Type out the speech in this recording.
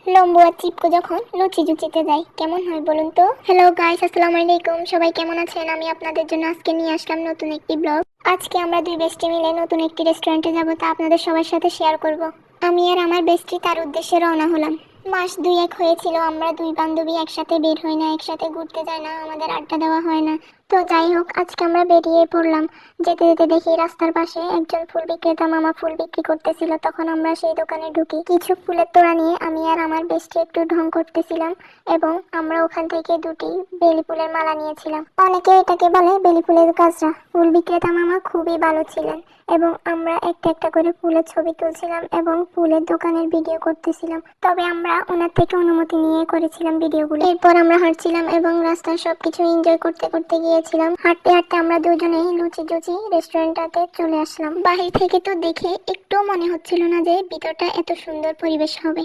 লম্বু আর চিপকো যখন লুচি জুচিতে যায় কেমন হয় বলুন তো। হ্যালো গাইস, আসসালামু আলাইকুম। সবাই কেমন আছেন? আমি আপনাদের জন্য আজকে নিয়ে আসলাম নতুন একটি ব্লগ। আজকে আমরা দুই বেস্টি মিলে নতুন একটি রেস্টুরেন্টে যাব, তা আপনাদের সবার সাথে শেয়ার করব। আমি আর আমার বেস্টি তার উদ্দেশ্যে রওনা হলাম। মাস দুয়েক হয়েছিল আমরা দুই বান্ধবী একসাথে বের হই না, একসাথে ঘুরতে যাই না, আমাদের আড্ডা দেওয়া হয় না। তো যাই হোক, আজকে আমরা বেরিয়ে পড়লাম। যেতে যেতে দেখি রাস্তার পাশে একজন ফুল বিক্রেতা মামা ফুল বিক্রি করতেছিল। তখন আমরা সেই দোকানে ঢুকি। কিছু ফুলের তোড়া নিয়ে আমি আর আমার বেস্টি একটু ঢং করতেছিলাম এবং আমরা ওখান থেকে দুটি বেলি ফুলের মালা নিয়েছিলাম। অনেকে এটাকে বলে বেলি ফুলের গাছরা। ফুল বিক্রেতা মামা খুবই ভালো ছিলেন এবং আমরা একটা একটা করে ফুলের ছবি তুলছিলাম এবং ফুলের দোকানের ভিডিও করতেছিলাম। তবে আমরা ওনার থেকে অনুমতি নিয়ে করেছিলাম ভিডিওগুলো। এরপর আমরা হাঁটছিলাম এবং রাস্তার সবকিছু এনজয় করতে করতে গিয়েছিলাম। হাঁটতে হাঁটতে আমরা দুজনেই লুচি জুচি রেস্টুরেন্টটাতে চলে আসলাম। বাহির থেকে তো দেখে একটুও মনে হচ্ছিল না যে ভিতরটা এত সুন্দর পরিবেশ হবে।